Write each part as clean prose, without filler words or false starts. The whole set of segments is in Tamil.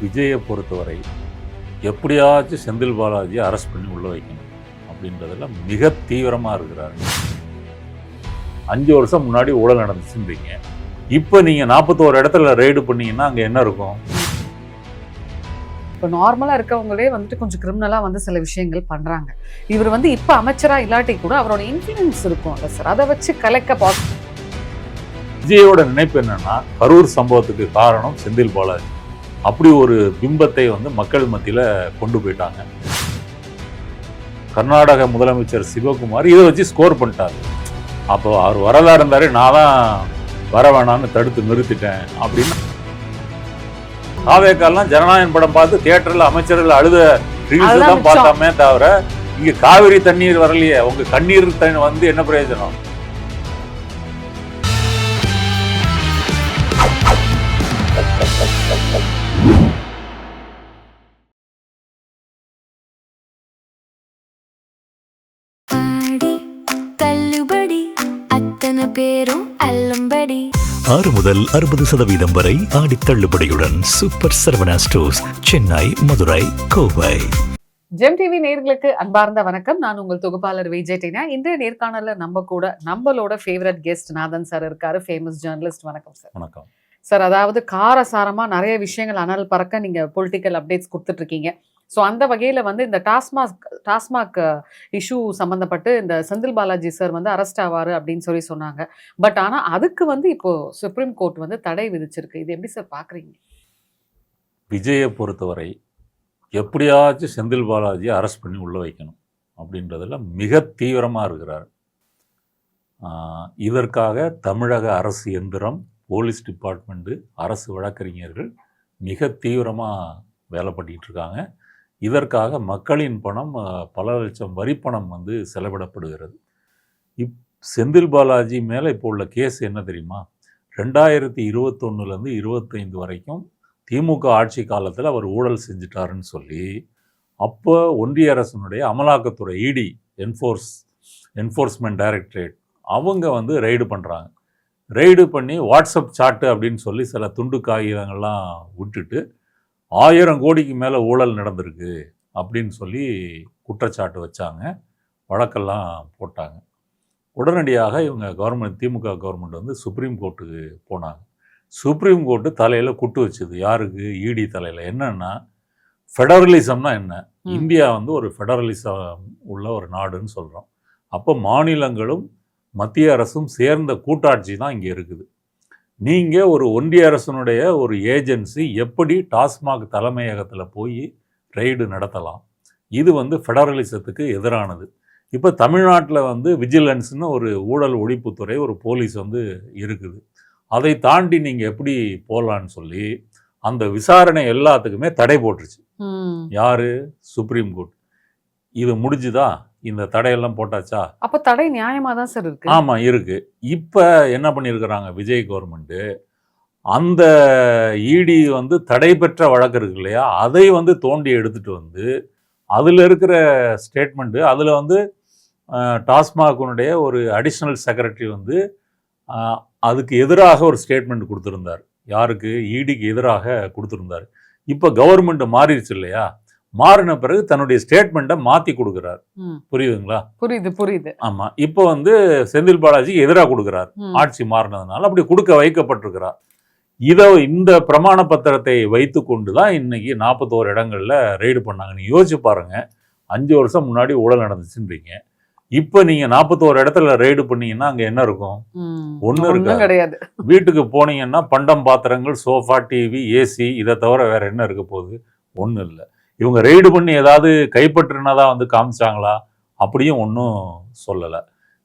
விஜயை பொறுத்தவரை எப்படியாச்சும் செந்தில் பாலாஜியை அரெஸ்ட் பண்ணி உள்ள வைக்கணும் அப்படின்றதுல மிக தீவிரமாக இருக்கிறாரு. 5 வருஷம் முன்னாடி ஊழல் நடந்துச்சுன்றீங்க. இப்போ நீங்கள் 41 இடத்துல ரெய்டு பண்ணீங்கன்னா அங்கே என்ன இருக்கும்? இப்போ நார்மலாக இருக்கவங்களே வந்துட்டு கொஞ்சம் கிரிமினலாக சில விஷயங்கள் பண்ணுறாங்க. இவர் இப்போ அமைச்சராக இல்லாட்டி கூட அவரோட இன்ஃப்ளூயன்ஸ் இருக்கும்ல சார், அதை வச்சு கலைக்க விஜயோட நினைப்பு என்னன்னா, கரூர் சம்பவத்துக்கு காரணம் செந்தில் பாலாஜி. அப்படி ஒரு பிம்பத்தை மக்கள் மத்தியில் கொண்டு போயிட்டாங்க. கர்நாடக முதலமைச்சர் சிவகுமார் இதை வச்சு ஸ்கோர் பண்ணிட்டாரு. அப்போ அவர் வரதா இருந்தாரு, நான் தான் வர வேணான்னு தடுத்து நிறுத்திட்டேன் அப்படின்னு. காவேக்காலாம் ஜனநாயகம் படம் பார்த்து தியேட்டர்ல அமைச்சர்கள் அழுத ரீல்ஸ் தான் பார்த்தாமே தவிர இங்க காவிரி தண்ணீர் வரலையே. உங்க கண்ணீர் என்ன பிரயோஜனம்? பேரும் அல்லம்படி 6 முதல் 60% வரை ஆடி தள்ளுபடியுடன் Super Saravana Stores, Chennai, Madurai, Kovai. Gem TV நேயர்களுக்கு அன்பார்ந்த வணக்கம். நான் உங்கள் தொகுப்பாளர் விஜய் டீனா. இன்றைய நேர்காணல்ல நம்மளோட ஃபேவரட் கெஸ்ட் நாதன் சார் இருக்காரு, ஃபேமஸ் ஜேர்னலிஸ்ட். வணக்கம் சார். வணக்கம் சார். அதாவது காரசாரமா நிறைய விஷயங்கள் அனல் பறக்க நீங்க பொலிட்டிக்கல் அப்டேட்ஸ் கொடுத்துட்டு இருக்கீங்க. ஸோ அந்த வகையில் இந்த டாஸ்மாக் இஷ்யூ சம்மந்தப்பட்டு இந்த செந்தில் பாலாஜி சார் அரெஸ்ட் ஆவார் அப்படின்னு சொன்னாங்க. பட் ஆனால் அதுக்கு இப்போ சுப்ரீம் கோர்ட் தடை விதிச்சிருக்கு. இது எப்படி சார் பார்க்குறீங்க? விஜயை பொறுத்தவரை எப்படியாச்சும் செந்தில் பாலாஜியை அரெஸ்ட் பண்ணி உள்ள வைக்கணும் அப்படின்றதுல மிக தீவிரமாக இருக்கிறார். இதற்காக தமிழக அரசு எந்திரம், போலீஸ் டிபார்ட்மெண்ட்டு, அரசு வழக்கறிஞர்கள் மிக தீவிரமாக வேலை பண்ணிகிட்டு இருக்காங்க. இதற்காக மக்களின் பணம், பல லட்சம் வரிப்பணம் செலவிடப்படுகிறது. செந்தில் பாலாஜி மேலே இப்போ உள்ள கேஸ் என்ன தெரியுமா? 2021 25 வரைக்கும் திமுக ஆட்சி காலத்தில் அவர் ஊழல் செஞ்சிட்டாருன்னு சொல்லி அப்போ ஒன்றிய அரசினுடைய அமலாக்கத்துறை இடி, என்ஃபோர்ஸ்மெண்ட் டைரக்டரேட், அவங்க ரெய்டு பண்ணுறாங்க. ரெய்டு பண்ணி வாட்ஸ்அப் சாட்டு அப்படின்னு சொல்லி சில துண்டு காகிதங்கள்லாம் விட்டுட்டு 1000 கோடிக்கு மேலே ஊழல் நடந்திருக்கு அப்படின்னு சொல்லி குற்றச்சாட்டு வச்சாங்க. வழக்கெல்லாம் போட்டாங்க. உடனடியாக இவங்க கவர்மெண்ட், திமுக கவர்மெண்ட் சுப்ரீம் கோர்ட்டுக்கு போனாங்க. சுப்ரீம் கோர்ட்டு தலையில் குட்டு வச்சுது. யாருக்கு? இடி தலையில். என்னன்னா, ஃபெடரலிசம்னா என்ன? இந்தியா ஒரு ஃபெடரலிசம் உள்ள ஒரு நாடுன்னு சொல்கிறோம். அப்போ மாநிலங்களும் மத்திய அரசும் சேர்ந்த கூட்டாட்சி தான் இங்கே இருக்குது. நீங்கள் ஒரு ஒன்றிய அரசனுடைய ஒரு ஏஜென்சி எப்படி டாஸ்மாக் தலைமையகத்தில் போய் ரெய்டு நடத்தலாம்? இது ஃபெடரலிசத்துக்கு எதிரானது. இப்போ தமிழ்நாட்டில் விஜிலன்ஸ்னு ஒரு ஊழல் ஒழிப்புத்துறை, ஒரு போலீஸ் இருக்குது. அதை தாண்டி நீங்கள் எப்படி போகலான்னு சொல்லி அந்த விசாரணை எல்லாத்துக்குமே தடை போட்டுருச்சு. யாரு? Supreme court. இது முடிஞ்சுதா? இந்த தடையெல்லாம் போட்டாச்சா? அப்போ தடை நியாயமாக தான் சார் இருக்கு. ஆமாம் இருக்கு. இப்போ என்ன பண்ணியிருக்கிறாங்க விஜய் கவர்மெண்ட்டு, அந்த இடி தடை பெற்ற வழக்கு இருக்கு இல்லையா, அதை தோண்டி எடுத்துகிட்டு அதில் இருக்கிற ஸ்டேட்மெண்ட்டு, அதில் டாஸ்மாகுனுடைய ஒரு அடிஷ்னல் செக்ரட்டரி அதுக்கு எதிராக ஒரு ஸ்டேட்மெண்ட் கொடுத்துருந்தார். யாருக்கு? இடிக்கு எதிராக கொடுத்துருந்தார். இப்போ கவர்மெண்ட் மாறிடுச்சு இல்லையா, மாறின பிறகு தன்னுடைய ஸ்டேட்மெண்ட்டை மாற்றி கொடுக்குறார். புரியுதுங்களா? புரியுது. ஆமாம். இப்போ செந்தில் பாலாஜிக்கு எதிராக கொடுக்குறார். ஆட்சி மாறினதுனால அப்படி கொடுக்க வைக்கப்பட்டிருக்கிறார். இந்த பிரமாண பத்திரத்தை வைத்து கொண்டு தான் இன்னைக்கு 41 இடங்களில் ரெய்டு பண்ணாங்க. நீங்கள் யோசிச்சு பாருங்க, 5 வருஷம் முன்னாடி ஊழல் நடந்துச்சுன்றீங்க. இப்போ நீங்கள் 41 இடத்துல ரெய்டு பண்ணீங்கன்னா அங்கே என்ன இருக்கும்? ஒன்றும் கிடையாது. வீட்டுக்கு போனீங்கன்னா பண்டம் பாத்திரங்கள், சோஃபா, டிவி, ஏசி, இதை தவிர வேற என்ன இருக்க போகுது? ஒன்றும் இல்லை. இவங்க ரெய்டு பண்ணி ஏதாவது கைப்பற்றினதாக காமிச்சாங்களா? அப்படியும் ஒன்றும் சொல்லலை.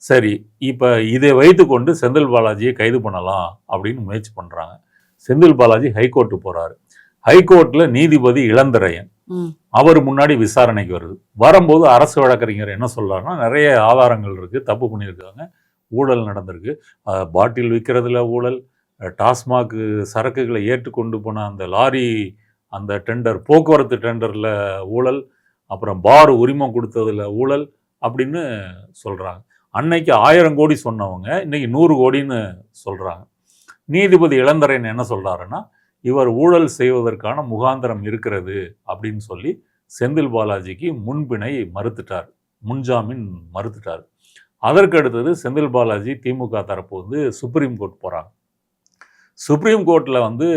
சரி, இப்போ இதை வைத்து கொண்டு செந்தில் பாலாஜியை கைது பண்ணலாம் அப்படின்னு முயற்சி பண்ணுறாங்க. செந்தில் பாலாஜி ஹைகோர்ட்டு போகிறாரு. ஹைகோர்ட்டில் நீதிபதி இளந்திரையன் அவர் முன்னாடி விசாரணைக்கு வரும்போது அரசு வழக்கறிஞர் என்ன சொல்கிறாருன்னா, நிறைய ஆதாரங்கள் இருக்குது, தப்பு பண்ணியிருக்காங்க, ஊழல் நடந்திருக்கு, பாட்டில் விற்கிறதுல ஊழல், டாஸ்மாக் சரக்குகளை ஏற்றுக்கொண்டு போன அந்த லாரி, அந்த டெண்டர், போக்குவரத்து டெண்டரில் ஊழல், அப்புறம் பார் உரிமம் கொடுத்ததில் ஊழல் அப்படின்னு சொல்கிறாங்க. அன்னைக்கு 1000 கோடி சொன்னவங்க இன்னைக்கு 100 கோடின்னு சொல்கிறாங்க. நீதிபதி இளந்திரையன் என்ன சொல்கிறாருன்னா, இவர் ஊழல் செய்வதற்கான முகாந்திரம் இருக்கிறது அப்படின்னு சொல்லி செந்தில் பாலாஜிக்கு முன்பிணை மறுத்துட்டார், முன்ஜாமீன் மறுத்துட்டார். அதற்கு அடுத்தது செந்தில் பாலாஜி திமுக தரப்பு வந்து சுப்ரீம் கோர்ட் போகிறாங்க. சுப்ரீம் கோர்ட்டில் வந்து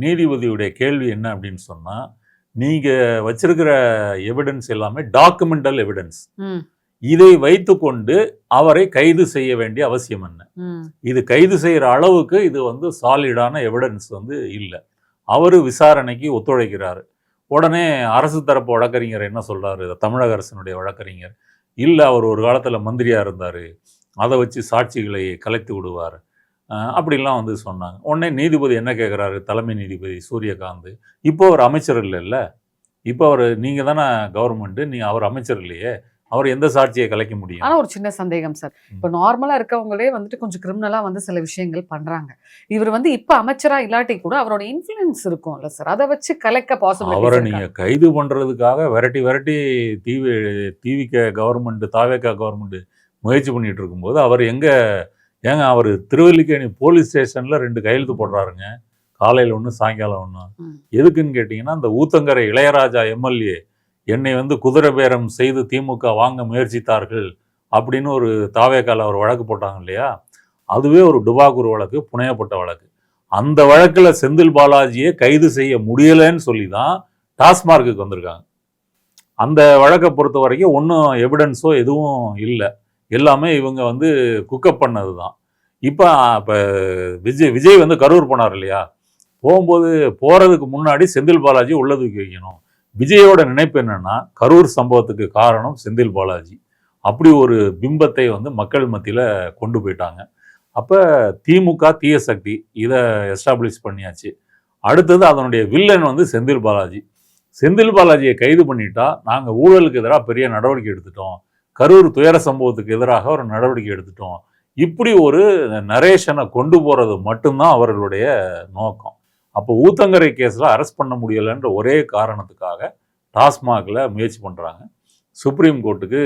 நீதிபதியுடைய கேள்வி என்ன அப்படின்னு சொன்னால், நீங்கள் வச்சிருக்கிற எவிடன்ஸ் எல்லாமே டாக்குமெண்டல் எவிடன்ஸ், இதை வைத்துக்கொண்டு அவரை கைது செய்ய வேண்டிய அவசியம் என்ன? இது கைது செய்கிற அளவுக்கு இது வந்து சாலிடான எவிடன்ஸ் வந்து இல்லை. அவர் விசாரணைக்கு ஒத்துழைக்கிறாரு. உடனே அரசு தரப்பு வழக்கறிஞர் என்ன சொல்கிறாரு, தமிழக அரசினுடைய வழக்கறிஞர், இல்லை அவர் ஒரு காலத்தில் மந்திரியாக இருந்தார், அதை வச்சு சாட்சிகளை கலைத்து விடுவார் அப்படிலாம் வந்து சொன்னாங்க. உடனே நீதிபதி என்ன கேட்குறாரு, தலைமை நீதிபதி சூரியகாந்த், இப்போ அவர் அமைச்சர் இல்லைல்ல, இப்போ அவர் நீங்கள் தானே கவர்மெண்ட்டு, நீங்கள் அவர் அமைச்சர் இல்லையே, அவர் எந்த சாட்சியை கலைக்க முடியும்? ஆனால் ஒரு சின்ன சந்தேகம் சார், இப்போ நார்மலாக இருக்கவங்களே வந்துட்டு கொஞ்சம் கிரிமினலாக வந்து சில விஷயங்கள் பண்ணுறாங்க. இவர் வந்து இப்போ அமைச்சராக இல்லாட்டி கூட அவரோட இன்ஃப்ளூயன்ஸ் இருக்கும்ல சார், அதை வச்சு கலைக்க பாசிபிலிட்டி. அவரை நீங்கள் கைது பண்ணுறதுக்காக விரட்டி டிவிக கவர்மெண்ட்டு, தாவேகா கவர்மெண்ட்டு முயற்சி பண்ணிகிட்டு இருக்கும்போது அவர் ஏங்க அவர் திருவல்லிக்கேணி போலீஸ் ஸ்டேஷனில் 2 கையெழுத்து போடுறாருங்க, காலையில் ஒன்று சாயங்காலம் ஒன்று. எதுக்குன்னு கேட்டிங்கன்னா, அந்த ஊத்தங்கரை இளையராஜா எம்எல்ஏ என்னை வந்து குதிரை பேரம் செய்து திமுக வாங்க முயற்சித்தார்கள் அப்படின்னு ஒரு தாவேக்கால ஒரு வழக்கு போட்டாங்க இல்லையா, அதுவே ஒரு டுபாக்கூர் வழக்கு, புனையப்பட்ட வழக்கு. அந்த வழக்கில் செந்தில் பாலாஜியை கைது செய்ய முடியலைன்னு சொல்லி தான் டாஸ்மார்க்குக்கு வந்திருக்காங்க. அந்த வழக்கை பொறுத்த வரைக்கும் ஒன்றும் எவிடன்ஸோ எதுவும் இல்லை, எல்லாமே இவங்க வந்து குக்கப் பண்ணது தான். இப்போ விஜய் வந்து கரூர் போனார் இல்லையா, போகிறதுக்கு முன்னாடி செந்தில் பாலாஜி உள்ள தூக்கி வைக்கணும். விஜயோட நினைப்பு என்னன்னா, கரூர் சம்பவத்துக்கு காரணம் செந்தில் பாலாஜி, அப்படி ஒரு பிம்பத்தை வந்து மக்கள் மத்தியில் கொண்டு போயிட்டாங்க. அப்போ திமுக தீய சக்தி, இதை எஸ்டாப்ளிஷ் பண்ணியாச்சு. அடுத்தது அதனுடைய வில்லன் வந்து செந்தில் பாலாஜி. செந்தில் பாலாஜியை கைது பண்ணிட்டா நாங்கள் ஊழலுக்கு எதிராக பெரிய நடவடிக்கை எடுத்துட்டோம், கரூர் துயர சம்பவத்துக்கு எதிராக ஒரு நடவடிக்கை எடுத்துட்டோம், இப்படி ஒரு நரேஷனை கொண்டு போகிறது மட்டும்தான் அவர்களுடைய நோக்கம். அப்போ ஊத்தங்கரை கேஸில் அரெஸ்ட் பண்ண முடியலைன்ற ஒரே காரணத்துக்காக டாஸ்மாகில் முயற்சி பண்ணுறாங்க, சுப்ரீம் கோர்ட்டுக்கு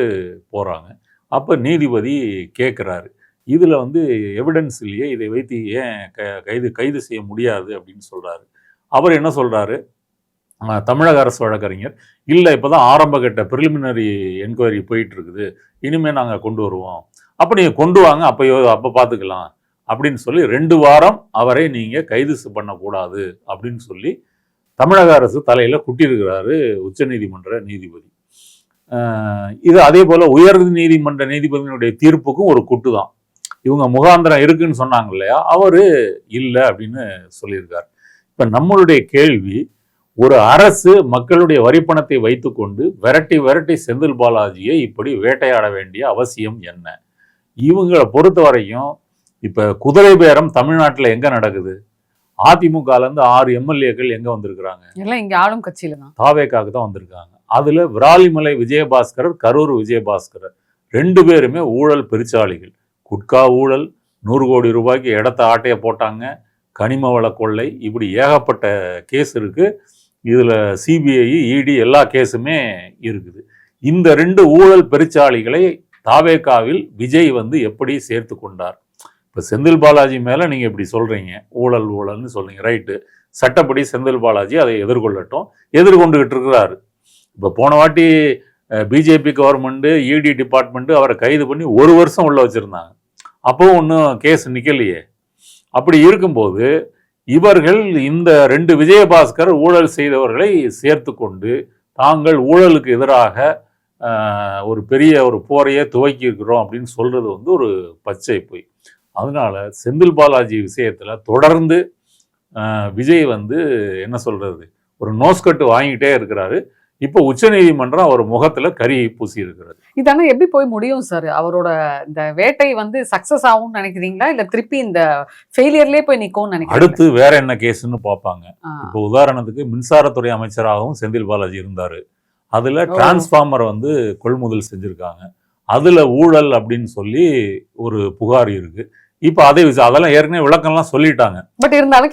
போகிறாங்க. அப்போ நீதிபதி கேட்குறாரு, இதில் வந்து எவிடன்ஸ் இல்லையே, இதை வைத்து ஏன் கைது செய்ய முடியாது அப்படின்னு சொல்கிறாரு. அவர் என்ன சொல்கிறாரு, தமிழக அரசு வழக்கறிஞர், இல்லை இப்போ தான் ஆரம்ப கட்ட ப்ரிலிமினரி என்கொயரி போயிட்டுருக்குது, இனிமேல் நாங்கள் கொண்டு வருவோம், அப்போ நீங்கள் கொண்டு வாங்க, அப்போ பார்த்துக்கலாம் அப்படின்னு சொல்லி 2 வாரம் அவரை நீங்கள் கைது பண்ணக்கூடாது அப்படின்னு சொல்லி தமிழக அரசு தலையில் குட்டியிருக்கிறாரு உச்சநீதிமன்ற நீதிபதி. இது அதே போல் உயர் நீதிமன்ற நீதிபதியினுடைய தீர்ப்புக்கும் ஒரு குட்டு தான். இவங்க முகாந்திரம் இருக்குன்னு சொன்னாங்க இல்லையா, அவர் இல்லை அப்படின்னு சொல்லியிருக்கார். இப்போ நம்மளுடைய கேள்வி, ஒரு அரசு மக்களுடைய வரிப்பணத்தை வைத்துக்கொண்டு விரட்டி செந்தில் பாலாஜியை இப்படி வேட்டையாட வேண்டிய அவசியம் என்ன? இவங்களை பொறுத்த வரைக்கும் இப்போ குதிரை பேரம் தமிழ்நாட்டில் எங்கே நடக்குது? அதிமுகலேருந்து 6 எம்எல்ஏக்கள் எங்கே வந்திருக்கிறாங்க? எல்லாம் இங்கே ஆளும் கட்சியில தான், தாவேக்காவுக்கு தான் வந்திருக்காங்க. அதில் விராலிமலை விஜயபாஸ்கர், கரூர் விஜயபாஸ்கர் 2 பேருமே ஊழல் பெருச்சாளிகள். குட்கா ஊழல், 100 கோடி ரூபாய்க்கு இடத்த ஆட்டையை போட்டாங்க, கனிம வள கொள்ளை, இப்படி ஏகப்பட்ட கேஸ் இருக்குது. இதில் சிபிஐ, இடி எல்லா கேஸுமே இருக்குது. இந்த 2 ஊழல் பெருச்சாளிகளை தாவேக்காவில் விஜய் வந்து எப்படி சேர்த்து கொண்டார்? இப்போ செந்தில் பாலாஜி மேலே நீங்கள் இப்படி சொல்கிறீங்க, ஊழல்னு சொல்கிறீங்க, ரைட்டு, சட்டப்படி செந்தில் பாலாஜி அதை எதிர்கொண்டுகிட்டு இருக்கிறாரு. இப்போ போன வாட்டி பிஜேபி கவர்மெண்ட்டு, இடி டிபார்ட்மெண்ட்டு அவரை கைது பண்ணி 1 வருஷம் உள்ள வச்சுருந்தாங்க, அப்போவும் ஒன்றும் கேஸ் நிற்கலையே. அப்படி இருக்கும்போது இவர்கள் இந்த 2 விஜயபாஸ்கர் ஊழல் செய்தவர்களை சேர்த்து கொண்டு தாங்கள் ஊழலுக்கு எதிராக ஒரு பெரிய ஒரு போரையே துவக்கி இருக்கிறோம் அப்படின்னு சொல்கிறது வந்து ஒரு பச்சை பொய். அதனால செந்தில் பாலாஜி விஷயத்தில் தொடர்ந்து விஜய் வந்து என்ன சொல்கிறது, ஒரு நோஸ்கட்டு வாங்கிட்டே இருக்கிறாரு. இப்போ உச்சநீதிமன்றம் அவர் முகத்தில் கரி பூசி இருக்கிறது. இதான எப்படி போய் முடியும் சார்? அவரோட இந்த வேட்டை வந்து சக்ஸஸ் ஆகும்னு நினைக்கிறீங்களா, இல்லை திருப்பி இந்த ஃபெயிலியர்லேயே போய் நிற்கும்னு நினைக்கிறீங்க? அடுத்து வேற என்ன கேஸ்ன்னு பார்ப்பாங்க. இப்போ உதாரணத்துக்கு மின்சாரத்துறை அமைச்சராகவும் செந்தில் பாலாஜி இருந்தார், அதில் டிரான்ஸ்ஃபார்மரை வந்து கொள்முதல் செஞ்சுருக்காங்க, அதில் ஊழல் அப்படின்னு சொல்லி ஒரு புகார் இருக்குது. இப்போ அதெல்லாம் ஏற்கனவே விளக்கம்லாம் சொல்லிட்டாங்க, பட் இருந்தாலும்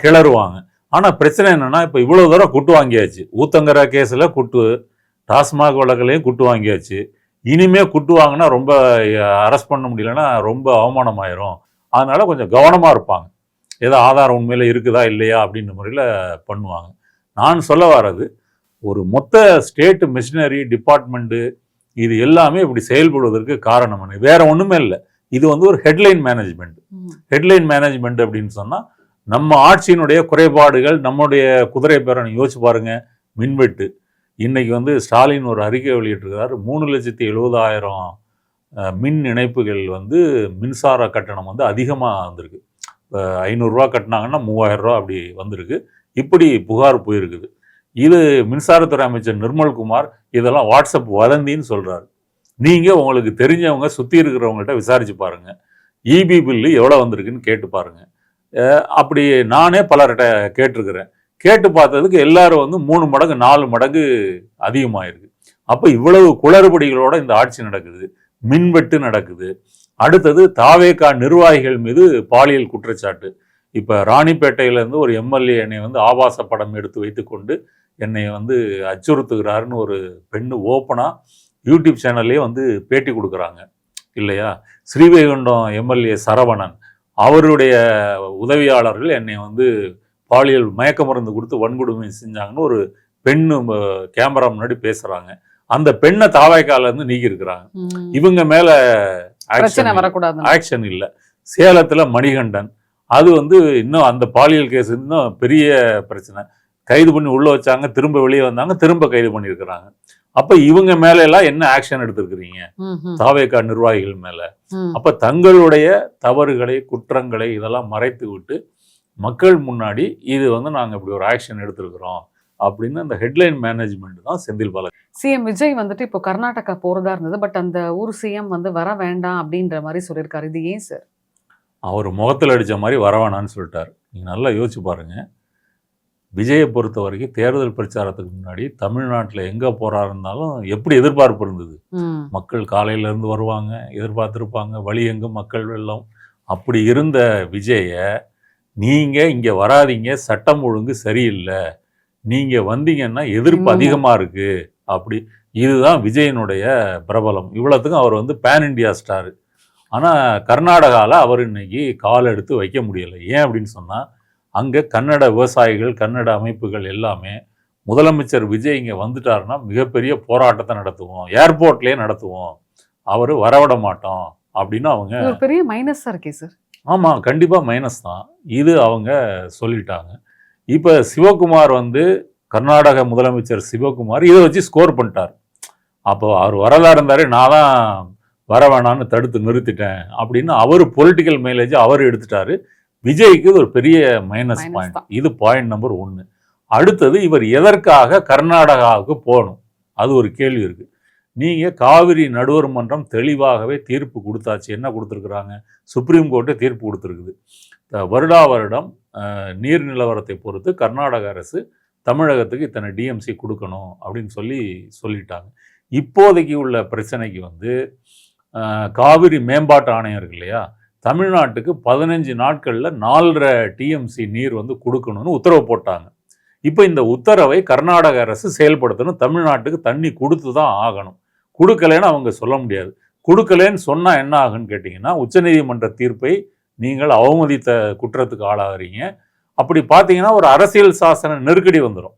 கிளறுவாங்க. ஆனால் பிரச்சனை என்னென்னா, இப்போ இவ்வளோ தூரம் குட்டு வாங்கியாச்சு, ஊத்தங்கரை கேஸில் குட்டு, டாஸ்மாக் வழக்கிலையும் குட்டு வாங்கியாச்சு, இனிமேல் குட்டு வாங்கினா ரொம்ப அரெஸ்ட் பண்ண முடியலன்னா ரொம்ப அவமானமாயிரும், அதனால் கொஞ்சம் கவனமாக இருப்பாங்க. ஏதோ ஆதாரம் உண்மையில் இருக்குதா இல்லையா அப்படின்ற முறையில் பண்ணுவாங்க. நான் சொல்ல வர்றது, ஒரு மொத்த ஸ்டேட் மிஷினரி டிபார்ட்மெண்ட்டு இது எல்லாமே இப்படி செயல்படுவதற்கு காரணம் என்ன? வேற ஒன்றுமே இல்லை. இது வந்து ஒரு ஹெட்லைன் மேனேஜ்மெண்ட். ஹெட்லைன் மேனேஜ்மெண்ட் அப்படின்னு சொன்னால், நம்ம ஆட்சியினுடைய குறைபாடுகள், நம்முடைய குதிரை பேரணி யோசிச்சு பாருங்க. மின்வெட்டு இன்னைக்கு வந்து ஸ்டாலின் ஒரு அறிக்கை வெளியிட்டிருக்கிறார். 3,70,000 மின் இணைப்புகள் வந்து மின்சார கட்டணம் வந்து அதிகமாக வந்திருக்கு. இப்போ 500 ரூபா கட்டினாங்கன்னா 3000 ரூபா அப்படி வந்திருக்கு. இப்படி புகார் போயிருக்குது. இது மின்சாரத்துறை அமைச்சர் நிர்மல்குமார் இதெல்லாம் வாட்ஸ்அப் வதந்தின்னு சொல்கிறாரு. நீங்கள் உங்களுக்கு தெரிஞ்சவங்க சுற்றி இருக்கிறவங்கள்ட்ட விசாரிச்சு பாருங்கள். இபி பில்லு எவ்வளோ வந்திருக்குன்னு கேட்டு பாருங்கள். அப்படி நானே பலர்கிட்ட கேட்டிருக்கிறேன். கேட்டு பார்த்ததுக்கு எல்லாரும் வந்து 3 மடங்கு 4 மடங்கு அதிகமாயிருக்கு. அப்போ இவ்வளவு குளறுபடிகளோட இந்த ஆட்சி நடக்குது. மின்வெட்டு நடக்குது. அடுத்தது தாவேகா நிர்வாகிகள் மீது பாலியல் குற்றச்சாட்டு. இப்போ ராணிப்பேட்டையிலேருந்து ஒரு எம்எல்ஏ என்னை வந்து ஆபாச படம் எடுத்து வைத்துக்கொண்டு என்னை வந்து அச்சுறுத்துகிறாருன்னு ஒரு பெண்ணு ஓப்பனாக யூடியூப் சேனல்லே வந்து பேட்டி கொடுக்குறாங்க இல்லையா? ஸ்ரீவைகுண்டம் எம்எல்ஏ சரவணன் அவருடைய உதவியாளர்கள் என்னை வந்து பாலியல் மயக்க மருந்து கொடுத்து வன்கொடுமை செஞ்சாங்கன்னு ஒரு பெண்ணு கேமரா முன்னாடி பேசுகிறாங்க. அந்த பெண்ணை தாவேகாலேருந்து நீக்கியிருக்கிறாங்க. இவங்க மேலே ஆக்ஷன் இல்லை. சேலத்தில் மணிகண்டன் அது வந்து இன்னும் அந்த பாலியல் கேஸ் இன்னும் பெரிய பிரச்சனை. கைது பண்ணி உள்ளே வச்சாங்க, திரும்ப வெளியே வந்தாங்க, திரும்ப கைது பண்ணியிருக்கிறாங்க. அப்போ இவங்க மேல எல்லாம் என்ன ஆக்ஷன் எடுத்திருக்கிறீங்க தாவேகா நிர்வாகிகள் மேலே? அப்போ தங்களுடைய தவறுகளை குற்றங்களை இதெல்லாம் மறைத்து விட்டு மக்கள் முன்னாடி இது வந்து நாங்கள் இப்படி ஒரு ஆக்ஷன் எடுத்திருக்கிறோம் அப்படின்னு அந்த ஹெட்லைன் மேனேஜ்மெண்ட் தான் செந்தில் பாலாஜி. சிஎம் விஜய் வந்துட்டு இப்போ கர்நாடகா போறதா இருந்தது. பட் அந்த ஊர் சிஎம் வந்து வர வேண்டாம் அப்படின்ற மாதிரி சொல்லியிருக்காரு. இது ஏன் சார்? அவர் முகத்தில் அடித்த மாதிரி வர வேணான்னு சொல்லிட்டார். நீங்கள் நல்லா யோசிச்சு பாருங்க. விஜயை பொறுத்த வரைக்கும் தேர்தல் பிரச்சாரத்துக்கு முன்னாடி தமிழ்நாட்டில் எங்கே போறாரு இருந்தாலும் எப்படி எதிர்பார்ப்பு இருந்தது. மக்கள் காலையிலேருந்து வருவாங்க, எதிர்பார்த்துருப்பாங்க, வழி எங்கும் மக்கள் வெள்ளம். அப்படி இருந்த விஜயை நீங்கள் இங்கே வராதிங்க, சட்டம் ஒழுங்கு சரியில்லை, நீங்கள் வந்தீங்கன்னா எதிர்ப்பு அதிகமாக இருக்குது அப்படி. இதுதான் விஜயனுடைய பிரபலம். இவ்வளோத்துக்கும் அவர் வந்து பேன் இண்டியா ஸ்டாரு. ஆனால் கர்நாடகாவில் அவர் இன்னைக்கு கால் எடுத்து வைக்க முடியலை. ஏன் அப்படின்னு சொன்னால், அங்கே கன்னட விவசாயிகள், கன்னட அமைப்புகள் எல்லாமே முதலமைச்சர் விஜய் இங்கே வந்துட்டாருன்னா மிகப்பெரிய போராட்டத்தை நடத்துவோம், ஏர்போர்ட்லேயே நடத்துவோம், அவர் வரவிட மாட்டோம் அப்படின்னு அவங்க பெரிய மைனஸாக இருக்கே சார். ஆமாம், கண்டிப்பாக மைனஸ் தான். இது அவங்க சொல்லிட்டாங்க. இப்போ சிவகுமார் வந்து கர்நாடக முதலமைச்சர் சிவகுமார் இதை வச்சு ஸ்கோர் பண்ணிட்டார். அப்போ அவர் வரதா இருந்தார், நான் தான் வர வேணான்னு தடுத்து நிறுத்திட்டேன் அப்படின்னு அவர் பொலிட்டிக்கல் மைலேஜ் அவர் எடுத்துட்டாரு. விஜய்க்கு இது ஒரு பெரிய மைனஸ் பாயிண்ட். இது பாயிண்ட் நம்பர் 1. அடுத்தது, இவர் எதற்காக கர்நாடகாவுக்கு போகணும்? அது ஒரு கேள்வி இருக்குது. நீங்கள் காவிரி நடுவர் மன்றம் தெளிவாகவே தீர்ப்பு கொடுத்தாச்சு. என்ன கொடுத்துருக்குறாங்க? சுப்ரீம் கோர்ட்டே தீர்ப்பு கொடுத்துருக்குது. வருடா வருடம் நீர் நிலவரத்தை பொறுத்து கர்நாடக அரசு தமிழகத்துக்கு இத்தனை டிஎம்சி கொடுக்கணும் அப்படின்னு சொல்லிட்டாங்க. இப்போதைக்கு உள்ள பிரச்சனைக்கு வந்து காவிரி மேம்பாட்டு ஆணையம் இருக்கு இல்லையா, தமிழ்நாட்டுக்கு 15 நாட்களில் 4.5 டிஎம்சி நீர் வந்து கொடுக்கணும்னு உத்தரவு போட்டாங்க. இப்போ இந்த உத்தரவை கர்நாடக அரசு செயல்படுத்தணும். தமிழ்நாட்டுக்கு தண்ணி கொடுத்து தான் ஆகணும். கொடுக்கலன்னு அவங்க சொல்ல முடியாது. கொடுக்கலன்னு சொன்னால் என்ன ஆகுன்னு கேட்டிங்கன்னா, உச்சநீதிமன்ற தீர்ப்பை நீங்கள் அவமதித்த குற்றத்துக்கு ஆளாகிறீங்க. அப்படி பார்த்தீங்கன்னா ஒரு அரசியல் சாசன நெருக்கடி வந்துடும்.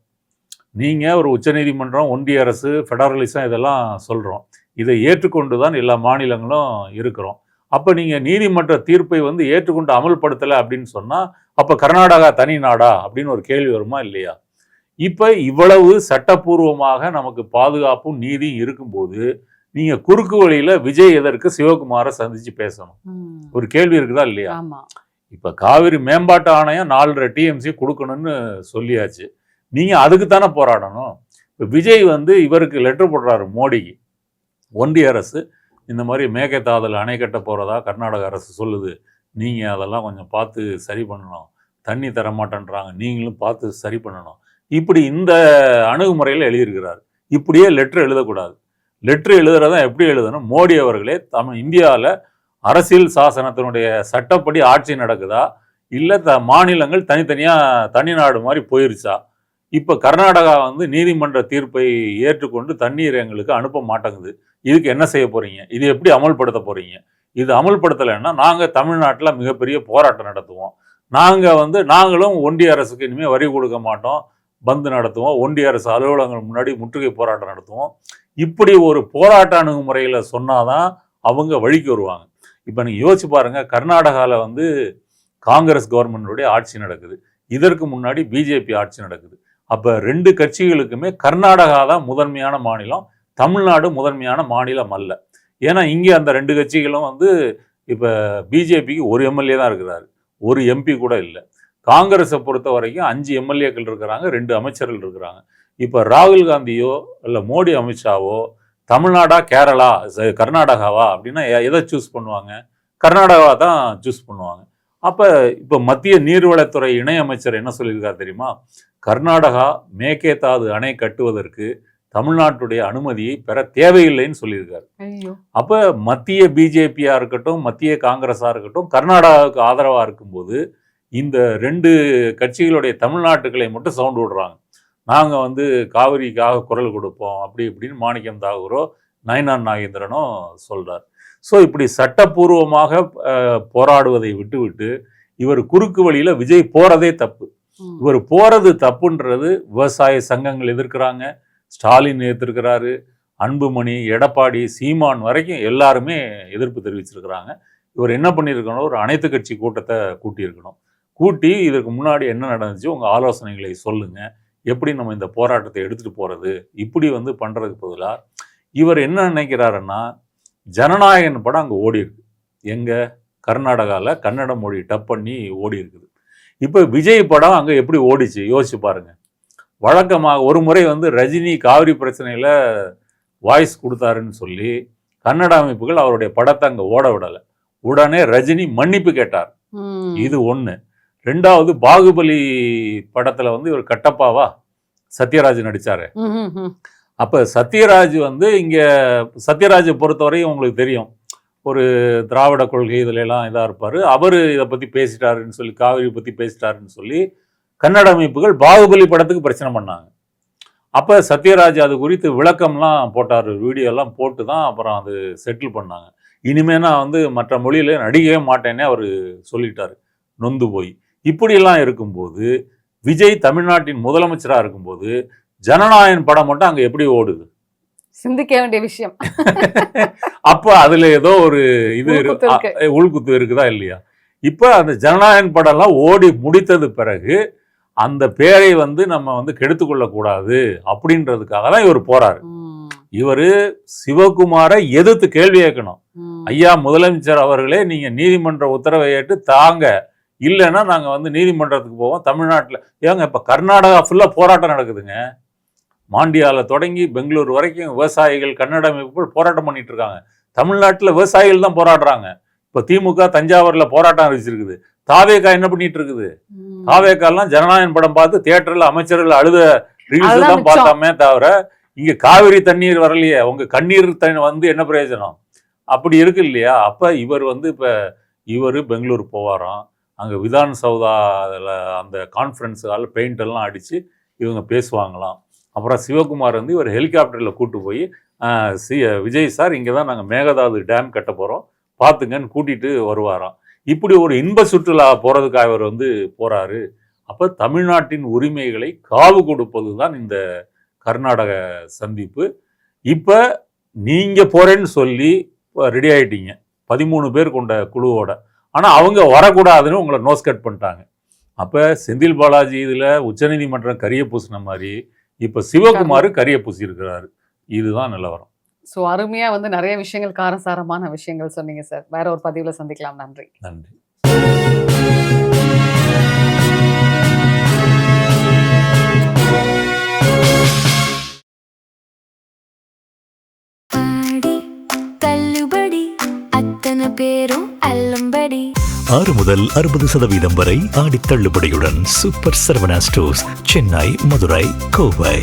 நீங்கள் ஒரு உச்சநீதிமன்றம், ஒன்றிய அரசு, ஃபெடரலிசம் இதெல்லாம் சொல்கிறோம். இதை ஏற்றுக்கொண்டு தான் எல்லா மாநிலங்களும் இருக்கிறோம். அப்போ நீங்கள் நீதிமன்ற தீர்ப்பை வந்து ஏற்றுக்கொண்டு அமல்படுத்தலை அப்படின்னு சொன்னால், அப்போ கர்நாடகா தனி நாடா அப்படின்னு ஒரு கேள்வி வருமா இல்லையா? இப்போ இவ்வளவு சட்டப்பூர்வமாக நமக்கு பாதுகாப்பும் நீதியும் இருக்கும்போது நீங்கள் குறுக்கு வழியில் விஜய் எதற்கு சிவகுமாரை சந்தித்து பேசணும்? ஒரு கேள்வி இருக்குதா இல்லையா? இப்போ காவிரி மேம்பாட்டு ஆணையம் 4.5 டிஎம்சி கொடுக்கணும்னு சொல்லியாச்சு. நீங்கள் அதுக்கு தானே போராடணும். இப்போ விஜய் வந்து இவருக்கு லெட்டர் போடுறாரு மோடிக்கு. ஒன்றிய அரசு இந்த மாதிரி மேகதாதுல அணை கட்ட போகிறதா கர்நாடக அரசு சொல்லுது, நீங்கள் அதெல்லாம் கொஞ்சம் பார்த்து சரி பண்ணணும், தண்ணி தரமாட்டேன்றாங்க, நீங்களும் பார்த்து சரி பண்ணணும். இப்படி இந்த அணுகுமுறையில் எழுதியிருக்கிறார். இப்படியே லெட்டர் எழுதக்கூடாது. லெட்டர் எழுதுறதா எப்படி எழுதணும்? மோடி அவர்களே, இந்தியாவில் அரசியல் சாசனத்தினுடைய சட்டப்படி ஆட்சி நடக்குதா, இல்லை மாநிலங்கள் தனித்தனியாக தனிநாடு மாதிரி போயிருச்சா? இப்போ கர்நாடகா வந்து நீதிமன்ற தீர்ப்பை ஏற்றுக்கொண்டு தண்ணீர் எங்களுக்கு அனுப்ப மாட்டேங்குது. இதுக்கு என்ன செய்ய போகிறீங்க? இது எப்படி அமல்படுத்த போகிறீங்க? இது அமல்படுத்தலைன்னா நாங்கள் தமிழ்நாட்டில் மிகப்பெரிய போராட்டம் நடத்துவோம், நாங்களும் ஒன்றிய அரசுக்கு இனிமேல் வரி கொடுக்க மாட்டோம், பந்து நடத்துவோம், ஒன்றிய அரசு அலுவலகங்கள் முன்னாடி முற்றுகை போராட்டம் நடத்துவோம். இப்படி ஒரு போராட்ட அணுகுமுறையில் சொன்னாதான் அவங்க வழிக்கு வருவாங்க. இப்போ நீங்கள் யோசிச்சு பாருங்க, கர்நாடகாவில் காங்கிரஸ் கவர்மெண்டுடைய ஆட்சி நடக்குது, இதற்கு முன்னாடி பிஜேபி ஆட்சி நடக்குது. அப்போ 2 கட்சிகளுக்குமே கர்நாடகா தான் முதன்மையான மாநிலம், தமிழ்நாடு முதன்மையான மாநிலம் அல்ல. ஏன்னா இங்கே அந்த 2 கட்சிகளும் இப்போ பிஜேபிக்கு ஒரு எம்எல்ஏ தான் இருக்கிறாரு, ஒரு எம்பி கூட இல்லை. காங்கிரஸை பொறுத்த வரைக்கும் 5 எம்எல்ஏக்கள் இருக்கிறாங்க, 2 அமைச்சர்கள் இருக்கிறாங்க. இப்போ ராகுல் காந்தியோ இல்லை மோடி அமித்ஷாவோ தமிழ்நாடா கேரளா கர்நாடகாவா அப்படின்னா எதை சூஸ் பண்ணுவாங்க? கர்நாடகாவா தான் சூஸ் பண்ணுவாங்க. அப்போ இப்போ மத்திய நீர்வளத்துறை இணையமைச்சர் என்ன சொல்லியிருக்காரு தெரியுமா? கர்நாடகா மேகேதாது அணை கட்டுவதற்கு தமிழ்நாட்டுடைய அனுமதியை பெற தேவையில்லைன்னு சொல்லியிருக்காரு. அப்போ மத்திய பிஜேபியாக இருக்கட்டும், மத்திய காங்கிரஸாக இருக்கட்டும், கர்நாடகாவுக்கு ஆதரவாக இருக்கும்போது இந்த 2 கட்சிகளுடைய தமிழ்நாட்டுகளை மட்டும் சவுண்ட் விடுறாங்க. நாங்கள் காவிரிக்காக குரல் கொடுப்போம் அப்படி இப்படின்னு மாணிக்கம் தாகூரோ நயனார் நாகேந்திரனோ சொல்கிறார். ஸோ இப்படி சட்டப்பூர்வமாக போராடுவதை விட்டு இவர் குறுக்கு வழியில் விஜய் போகிறதே தப்பு. இவர் போகிறது தப்புன்றது விவசாய சங்கங்கள் எதிர்க்கிறாங்க, ஸ்டாலின் எதிர்க்கிறாரு, அன்புமணி, எடப்பாடி, சீமான் வரைக்கும் எல்லாருமே எதிர்ப்பு தெரிவிச்சிருக்கிறாங்க. இவர் என்ன பண்ணியிருக்கணும்? ஒரு அனைத்து கட்சி கூட்டத்தை கூட்டியிருக்கணும். கூட்டி இதற்கு முன்னாடி என்ன நடந்துச்சு, உங்கள் ஆலோசனைகளை சொல்லுங்கள், எப்படி நம்ம இந்த போராட்டத்தை எடுத்துகிட்டு போகிறது, இப்படி பண்ணுறதுக்கு பதிலாக இவர் என்ன நினைக்கிறாருன்னா, ஜனநாயகன் படம் அங்கே ஓடி இருக்கு, எங்கே கர்நாடகாவில் கன்னட மொழி டப் பண்ணி ஓடி இருக்குது. இப்போ விஜய் படம் அங்கே எப்படி ஓடிச்சு யோசிச்சு பாருங்க. வழக்கமாக ஒரு முறை ரஜினி காவிரி பிரச்சனையில் வாய்ஸ் கொடுத்தாருன்னு சொல்லி கன்னட அமைப்புகள் அவருடைய படத்தை அங்கே ஓட விடலை. உடனே ரஜினி மன்னிப்பு கேட்டார். இது ஒன்று. 2வது பாகுபலி படத்தில் இவர் கட்டப்பாவா சத்யராஜ் நடித்தார். அப்போ சத்யராஜ் இங்கே சத்யராஜை பொறுத்தவரையும் உங்களுக்கு தெரியும், ஒரு திராவிட கொள்கை இதிலெல்லாம் இதாக இருப்பார். அவர் இதை பற்றி பேசிட்டாருன்னு சொல்லி, காவிரி பற்றி பேசிட்டாருன்னு சொல்லி கன்னட அமைப்புகள் பாகுபலி படத்துக்கு பிரச்சனை பண்ணாங்க. அப்போ சத்யராஜ் அது குறித்து விளக்கம்லாம் போட்டார், வீடியோலாம் போட்டு தான் அப்புறம் அது செட்டில் பண்ணாங்க. இனிமேல் நான் மற்ற மொழியில் நடிக்கவே மாட்டேன்னே அவர் சொல்லிட்டார், நொந்து போய். இப்படியெல்லாம் இருக்கும்போது விஜய் தமிழ்நாட்டின் முதலமைச்சராக இருக்கும்போது ஜனநாயகன் படம் மட்டும் அங்கே எப்படி ஓடுது? சிந்திக்க வேண்டிய விஷயம். அப்போ அதில் ஏதோ ஒரு இது உள்குத்து இருக்குதா இல்லையா? இப்போ அந்த ஜனநாயகன் படம்லாம் ஓடி முடித்தது பிறகு அந்த பேரை நம்ம கெடுத்துக்கொள்ளக்கூடாது அப்படின்றதுக்காக தான் இவர் போறாரு. இவர் சிவகுமாரை எதிர்த்து கேள்வி கேட்கணும். ஐயா முதலமைச்சர் அவர்களே, நீங்க நீதிமன்ற உத்தரவை ஏற்று தாங்க, இல்லைன்னா நாங்கள் நீதிமன்றத்துக்கு போவோம். தமிழ்நாட்டில் ஏங்க இப்போ கர்நாடகா ஃபுல்லாக போராட்டம் நடக்குதுங்க. மாண்டியாவில் தொடங்கி பெங்களூர் வரைக்கும் விவசாயிகள், கன்னட அமைப்புகள் போராட்டம் பண்ணிட்டு இருக்காங்க. தமிழ்நாட்டில் விவசாயிகள் தான் போராடுறாங்க. இப்போ திமுக தஞ்சாவூரில் போராட்டம் அறிவிச்சிருக்குது. தாவேகா என்ன பண்ணிட்டு இருக்குது? தாவேகாலாம் ஜனநாயகன் படம் பார்த்து தியேட்டரில் அமைச்சர்கள் அழுத ரீல்ஸ் தான் பார்த்தாமே தவிர இங்கே காவிரி தண்ணீர் வரலையே, உங்கள் கண்ணீர் என்ன பிரயோஜனம்? அப்படி இருக்கு இல்லையா? அப்போ இவர் இப்போ இவர் பெங்களூர் போவாராம். அங்கே விதான் சௌதா அதில் அந்த கான்ஃபரன்ஸ் ஹால் பெயிண்ட் எல்லாம் அடித்து இவங்க பேசுவாங்களாம். அப்புறம் சிவகுமார் இவர் ஹெலிகாப்டரில் கூட்டு போய் விஜய் சார் இங்கே தான் நாங்கள் மேகதாது டேம் கட்ட போகிறோம் பார்த்துங்கன்னு கூட்டிகிட்டு வருவாராம். இப்படி ஒரு இன்ப சுற்றுலா போகிறதுக்காக இவர் போகிறாரு. அப்போ தமிழ்நாட்டின் உரிமைகளை காவு கொடுப்பது தான் இந்த கர்நாடக சந்திப்பு. இப்போ நீங்கள் போகிறேன்னு சொல்லி ரெடி ஆகிட்டீங்க 13 பேர் கொண்ட குழுவோட. ஆனால் அவங்க வரக்கூடாதுன்னு உங்களை நோஸ் கட் பண்ணிட்டாங்க. அப்போ செந்தில் பாலாஜி இதில் உச்சநீதிமன்றம் கரிய பூசின மாதிரி இப்போ சிவகுமார் கரிய பூசி இருக்கிறாரு. இதுதான் நிலவரம். ஸோ அருமையாக நிறைய விஷயங்கள், காரசாரமான விஷயங்கள் சொன்னீங்க சார். வேற ஒரு பதிவில் சந்திக்கலாம். நன்றி. நன்றி. பேரும் அல்லம்படி 6 முதல் 60% வரை ஆடி தள்ளுபடியுடன் சூப்பர் சரவணா ஸ்டோர்ஸ், சென்னை, மதுரை, கோவை.